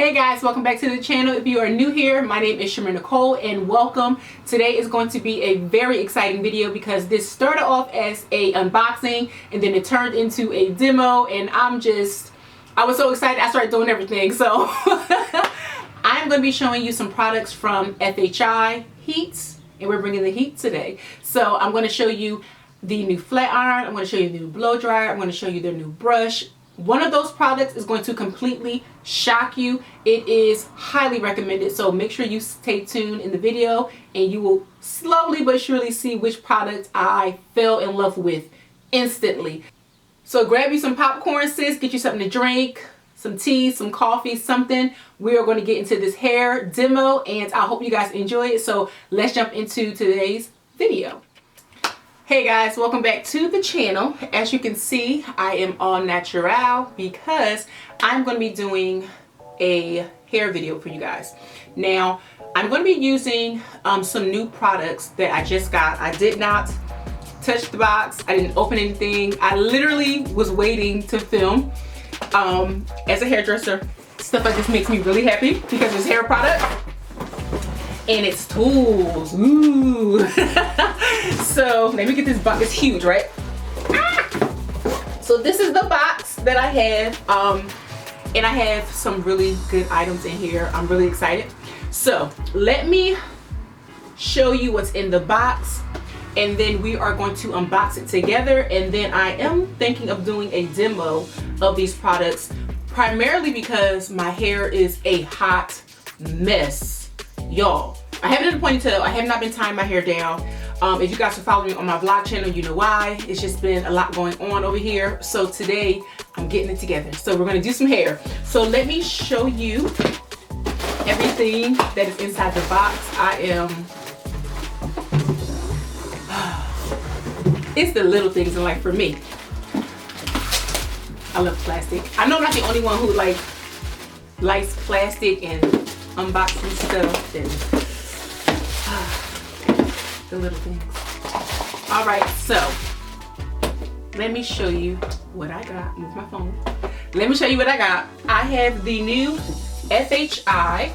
Hey guys, welcome back to the channel. If you are new here, my name is ChimereNicole and welcome. Today is going to be a very exciting video because this started off as a unboxing and then it turned into a demo, and I was so excited I started doing everything. So I'm going to be showing you some products from FHI Heats, and we're bringing the heat today. So I'm going to show you the new flat iron, I'm going to show you the new blow dryer, I'm going to show you their new brush. One of those products is going to completely shock you. It is highly recommended, so make sure you stay tuned in the video and you will slowly but surely see which product I fell in love with instantly. So grab you some popcorn, sis, get you something to drink, some tea, some coffee, something. We are going to get into this hair demo and I hope you guys enjoy it. So let's jump into today's video. Hey guys, welcome back to the channel. As you can see, I am all natural because I'm going to be doing a hair video for you guys. Now, I'm going to be using some new products that I just got. I did not touch the box. I didn't open anything. I literally was waiting to film. As a hairdresser, stuff like this makes me really happy because it's hair product and it's tools. Ooh. So let me get this box. It's huge, right? So this is the box that I have, and I have some really good items in here. I'm really excited. So let me show you what's in the box, and then we are going to unbox it together. And then I am thinking of doing a demo of these products, primarily because my hair is a hot mess, y'all. I have it in a ponytail. I have not been tying my hair down. If you guys are following me on my vlog channel, you know why. It's just been a lot going on over here. So today I'm getting it together. So we're gonna do some hair. So let me show you everything that is inside the box. It's the little things in life for me. I love plastic. I know I'm not the only one who likes plastic and unboxing stuff and the little things. All right, so let me show you what I got. Move my phone. Let me show you what I got. I have the new FHI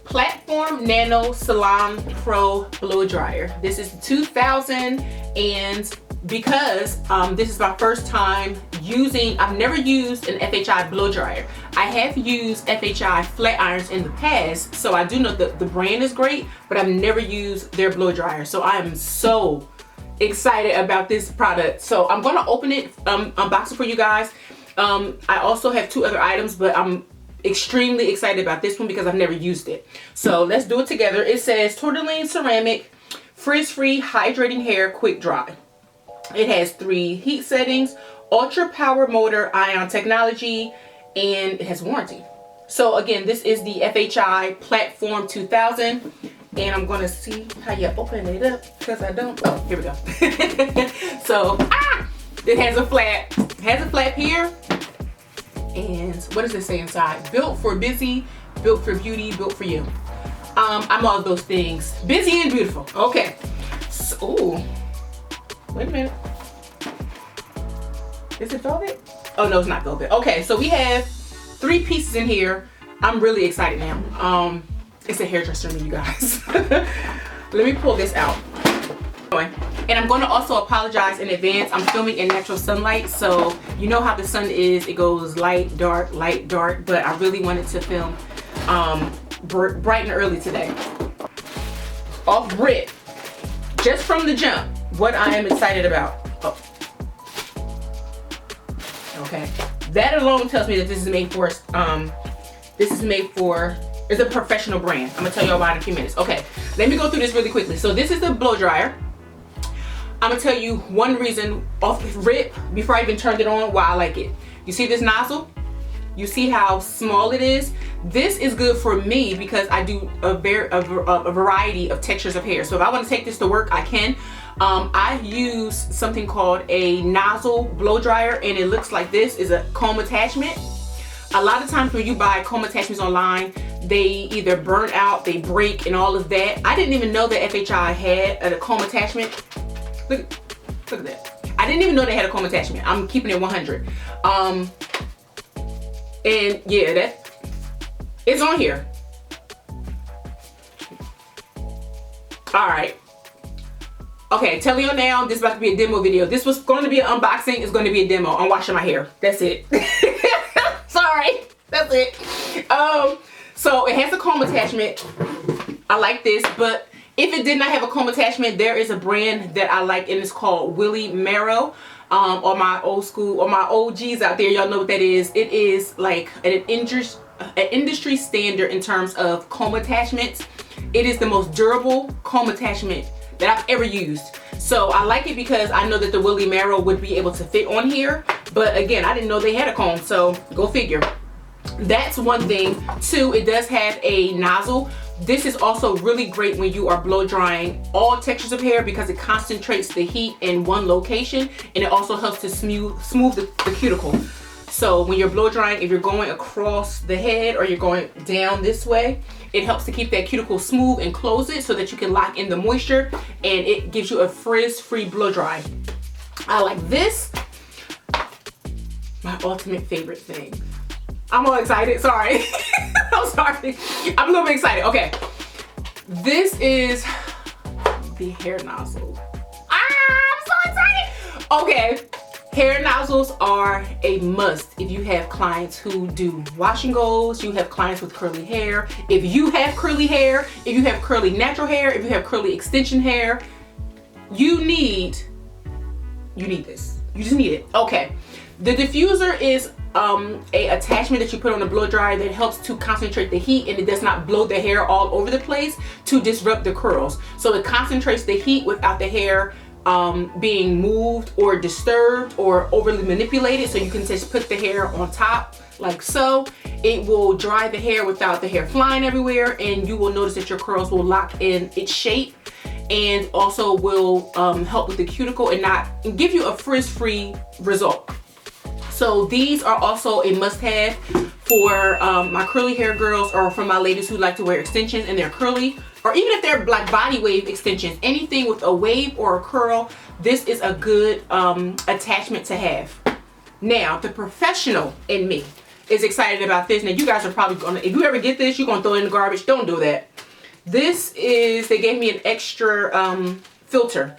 Platform Nano Salon Pro Blow Dryer. This is 2000, and because this is my first time using, I've never used an FHI blow dryer. I have used FHI flat irons in the past, so I do know that the brand is great, but I've never used their blow dryer. So I am so excited about this product. So I'm gonna open it, unbox it for you guys. I also have two other items, but I'm extremely excited about this one because I've never used it. So let's do it together. It says Tourmaline Ceramic Frizz-Free Hydrating Hair Quick Dry. It has 3 heat settings, ultra power motor ion technology, and it has warranty. So again, this is the FHI Platform 2000, and I'm gonna see how you open it up because I don't. Oh, here we go. So it has a flap here, and what does it say inside? Built for busy, built for beauty, built for you. I'm all of those things, busy and beautiful. Okay. So, ooh. Wait a minute. Is it velvet? Oh no, it's not velvet. Okay, so we have 3 pieces in here. I'm really excited now. It's a hairdresser in me, you guys. Let me pull this out. And I'm going to also apologize in advance. I'm filming in natural sunlight, so you know how the sun is. It goes light, dark, but I really wanted to film bright and early today. Off rip, just from the jump, what I am excited about. Oh. Okay, that alone tells me that this is made for it's a professional brand. I'm gonna tell you about it in a few minutes. Okay, let me go through this really quickly. So this is the blow dryer. I'm gonna tell you one reason off rip before I even turned it on why I like it. You see this nozzle? You see how small it is? This is good for me because I do a variety of textures of hair. So if I want to take this to work, I can. I use something called a nozzle blow dryer, and it looks like this. Is a comb attachment. A lot of times when you buy comb attachments online, they either burn out, they break, and all of that. I didn't even know that FHI had a comb attachment. Look at that. I didn't even know they had a comb attachment. I'm keeping it 100. And yeah, that it's on here. All right. Okay, telling you now, this is about to be a demo video. This was going to be an unboxing. It's going to be a demo. I'm washing my hair. That's it. Sorry. That's it. So it has a comb attachment. I like this, but if it did not have a comb attachment, there is a brand that I like, and it's called Willie Merrow. Or my old school, or my OGs out there, y'all know what that is. It is like an industry standard in terms of comb attachments. It is the most durable comb attachment that I've ever used. So I like it because I know that the Willie Merrow would be able to fit on here. But again, I didn't know they had a comb, so go figure. That's one thing. Two, it does have a nozzle. This is also really great when you are blow drying all textures of hair because it concentrates the heat in one location, and it also helps to smooth the cuticle. So when you're blow drying, if you're going across the head or you're going down this way, it helps to keep that cuticle smooth and close it so that you can lock in the moisture, and it gives you a frizz-free blow dry. I like this. My ultimate favorite thing. I'm all excited, sorry. I'm sorry. I'm a little bit excited. Okay. This is the hair nozzle. I'm so excited. Okay. Hair nozzles are a must if you have clients who do wash and goes, you have clients with curly hair. If you have curly hair, if you have curly natural hair, if you have curly extension hair, you need this. You just need it. Okay. The diffuser is a attachment that you put on the blow dryer that helps to concentrate the heat, and it does not blow the hair all over the place to disrupt the curls. So it concentrates the heat without the hair being moved or disturbed or overly manipulated. So you can just put the hair on top like so. It will dry the hair without the hair flying everywhere, and you will notice that your curls will lock in its shape, and also will help with the cuticle and give you a frizz-free result. So these are also a must-have for my curly hair girls, or for my ladies who like to wear extensions and they're curly, or even if they're like body wave extensions, anything with a wave or a curl, this is a good attachment to have. Now, the professional in me is excited about this. Now, you guys are probably gonna, if you ever get this, you're gonna throw it in the garbage. Don't do that. This is, they gave me an extra filter.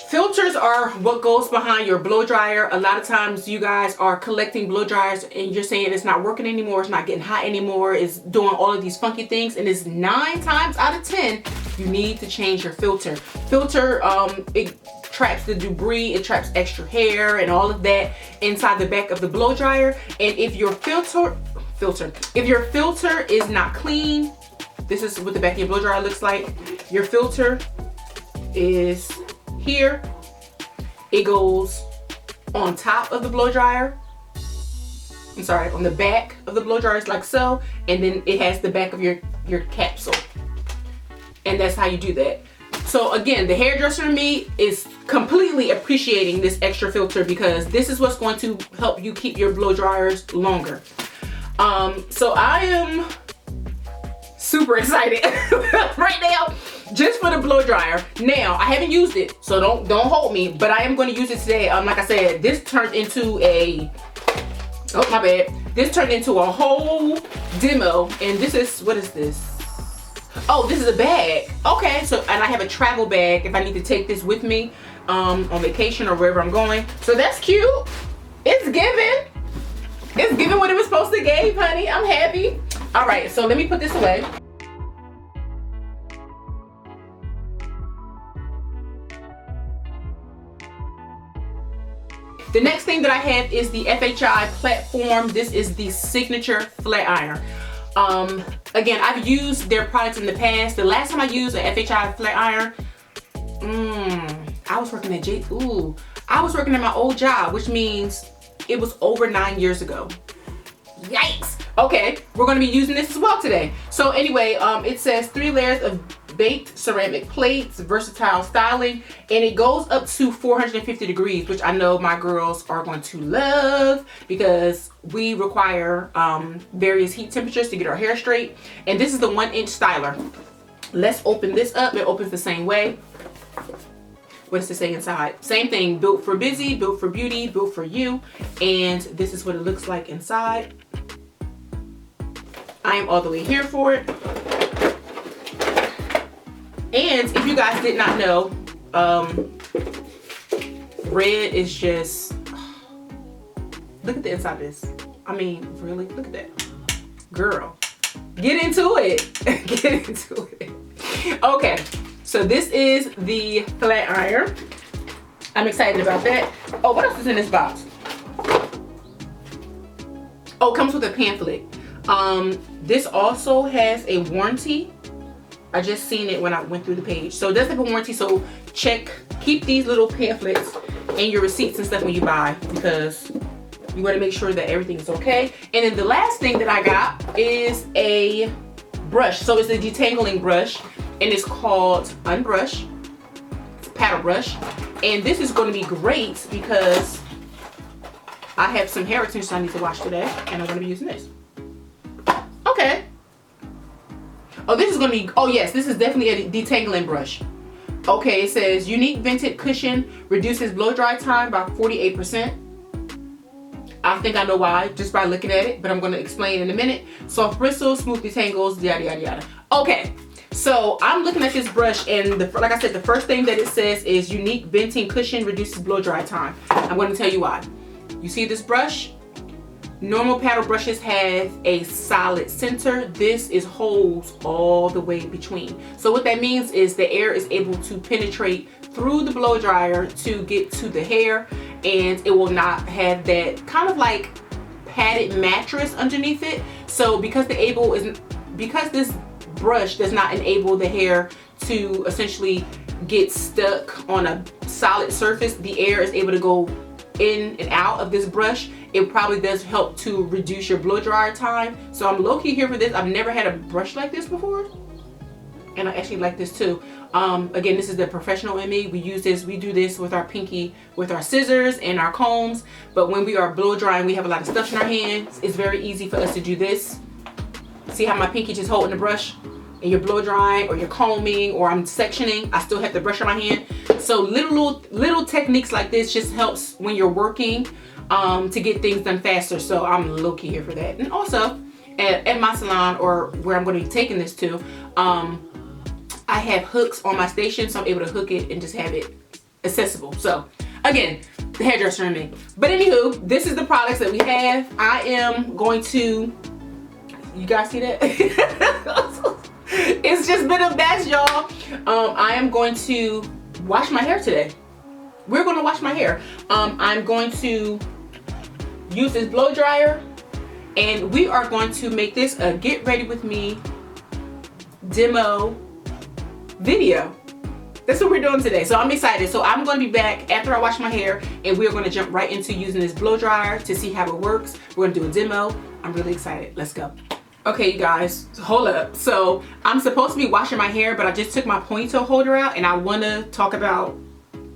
Filters are what goes behind your blow dryer. A lot of times you guys are collecting blow dryers and you're saying it's not working anymore, it's not getting hot anymore, it's doing all of these funky things, and it's 9 times out of 10 you need to change your filter. Filter, it traps the debris, it traps extra hair and all of that inside the back of the blow dryer. And if your filter is not clean, this is what the back of your blow dryer looks like. Your filter is here. It goes on top of the blow dryer. I'm sorry, on the back of the blow dryer, it's like so, and then it has the back of your capsule, and that's how you do that. So again, the hairdresser in me is completely appreciating this extra filter because this is what's going to help you keep your blow dryers longer. So I am super excited right now just for the blow dryer. Now, I haven't used it, so don't hold me, but I am going to use it today. Like I said, this turned into a, oh my bad, this turned into a whole demo, and this is, what is this? Oh, this is a bag. Okay, so, and I have a travel bag if I need to take this with me on vacation or wherever I'm going. So that's cute. It's giving. It's giving what it was supposed to give, honey. I'm happy. All right, so let me put this away. The next thing that I have is the FHI platform. This is the signature flat iron. Again, I've used their products in the past. The last time I used an FHI flat iron, I was working at I was working at my old job, which means it was over 9 years ago. Yikes. Okay, we're gonna be using this as well today. So anyway, it says 3 layers of baked ceramic plates, versatile styling, and it goes up to 450 degrees, which I know my girls are going to love because we require various heat temperatures to get our hair straight. And this is the 1-inch styler. Let's open this up. It opens the same way. What does it say inside? Same thing, built for busy, built for beauty, built for you. And this is what it looks like inside. I am all the way here for it. And if you guys did not know, red is just, look at the inside of this. I mean, really, look at that. Girl, get into it. Get into it. Okay, so this is the flat iron. I'm excited about that. Oh, what else is in this box? Oh, it comes with a pamphlet. This also has a warranty. I just seen it when I went through the page. So it does have a warranty, so keep these little pamphlets and your receipts and stuff when you buy, because you want to make sure that everything is okay. And then the last thing that I got is a brush. So it's a detangling brush, and it's called Unbrush. It's a paddle brush. And this is going to be great because I have some hair extensions I need to wash today, and I'm going to be using this. Okay. Oh, this is going to be, oh yes, this is definitely a detangling brush. Okay, it says unique vented cushion reduces blow dry time by 48%. I think I know why, just by looking at it, but I'm going to explain in a minute. Soft bristles, smooth detangles, yada, yada, yada. Okay, so I'm looking at this brush, and like I said, the first thing that it says is unique venting cushion reduces blow dry time. I'm going to tell you why. You see this brush? Normal paddle brushes have a solid center. This is holes all the way between. So what that means is the air is able to penetrate through the blow dryer to get to the hair, and it will not have that kind of like padded mattress underneath it. So because this brush does not enable the hair to essentially get stuck on a solid surface, the air is able to go in and out of this brush. It probably does help to reduce your blow dryer time. So I'm low-key here for this. I've never had a brush like this before, and I actually like this too. Again, this is the professional in me. We do this with our pinky, with our scissors and our combs. But when we are blow drying, we have a lot of stuff in our hands. It's very easy for us to do this. See how my pinky just holding the brush? And you're blow drying or you're combing or I'm sectioning, I still have the brush in my hand. So little techniques like this just helps when you're working to get things done faster. So I'm low-key here for that. And also at my salon, or where I'm going to be taking this to, I have hooks on my station, so I'm able to hook it and just have it accessible. So again, the hairdresser in me. But anywho, this is the products that we have. I am going to, you guys see that? It's just been a mess, y'all. I am going to wash my hair today. We're going to wash my hair. I'm going to use this blow dryer, and we are going to make this a get ready with me demo video. That's what we're doing today. So I'm excited. So I'm going to be back after I wash my hair, and we're going to jump right into using this blow dryer to see how it works. We're going to do a demo. I'm really excited. Let's go. Okay, you guys, hold up. So I'm supposed to be washing my hair, but I just took my ponytail holder out, and I want to talk about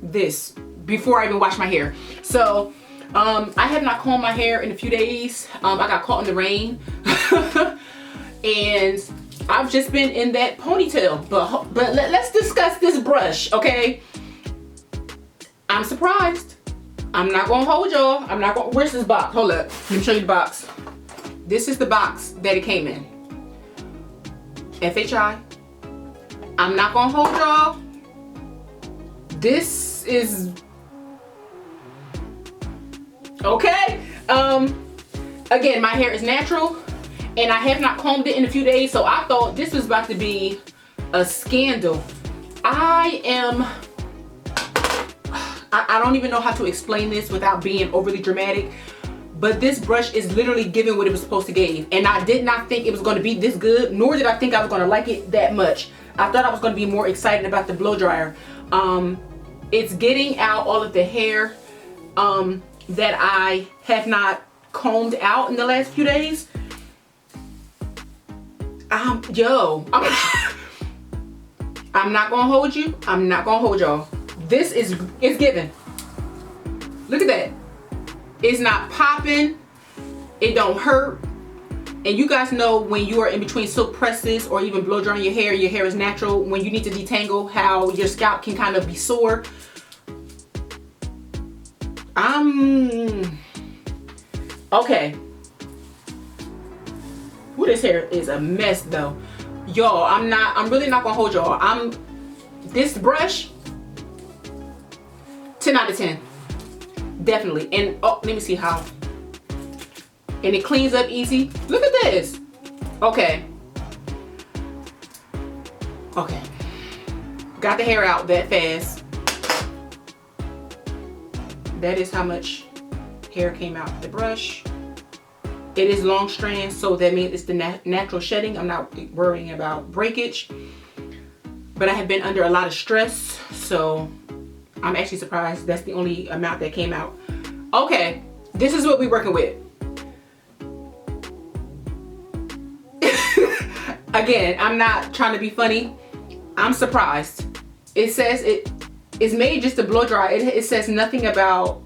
this before I even wash my hair. So I have not combed my hair in a few days. I got caught in the rain and I've just been in that ponytail. But let's discuss this brush, okay? I'm surprised. I'm not gonna hold y'all. Where's this box? Hold up, let me show you the box. This is the box that it came in. FHI. I'm not gonna hold y'all. This is okay. Again, my hair is natural and I have not combed it in a few days, so I thought this was about to be a scandal. I don't even know how to explain this without being overly dramatic, but this brush is literally giving what it was supposed to give, and I did not think it was going to be this good, nor did I think I was going to like it that much. I thought I was going to be more excited about the blow dryer. It's getting out all of the hair that I have not combed out in the last few days. I'm not gonna hold you. I'm not gonna hold y'all. This is, it's giving. Look at that. It's not popping. It don't hurt. And you guys know when you are in between silk presses or even blow drying your hair is natural. When you need to detangle, how your scalp can kind of be sore. Okay. Ooh, this hair is a mess though. Y'all, I'm really not gonna hold y'all. This brush, 10 out of 10. Definitely. And oh, let me see how. And it cleans up easy. Look at this. Okay. Okay. Got the hair out that fast. That is how much hair came out the brush. It is long strands, so that means it's the natural shedding. I'm not worrying about breakage. But I have been under a lot of stress, so I'm actually surprised that's the only amount that came out. Okay, this is what we're working with. Again, I'm not trying to be funny. I'm surprised. It says it's made just to blow dry. It says nothing about,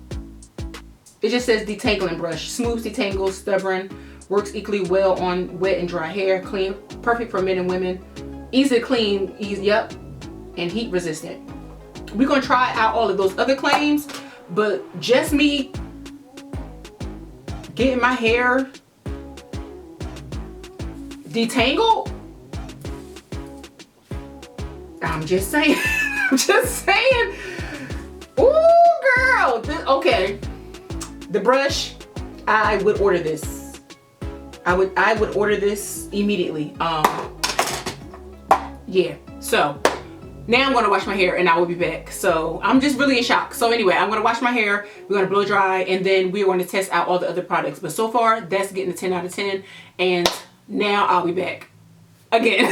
it just says detangling brush. Smooths, detangles, stubborn, works equally well on wet and dry hair. Clean, perfect for men and women. Easy to clean, easy, yep, and heat resistant. We're gonna try out all of those other claims, but just me getting my hair detangled, I'm just saying. I'm just saying. Ooh, girl. Okay. The brush, I would order this. I would order this immediately. Yeah. So now I'm gonna wash my hair and I will be back. So I'm just really in shock. So anyway, I'm gonna wash my hair, we're gonna blow dry, and then we're going to test out all the other products. But so far, that's getting a 10 out of 10. And now I'll be back again.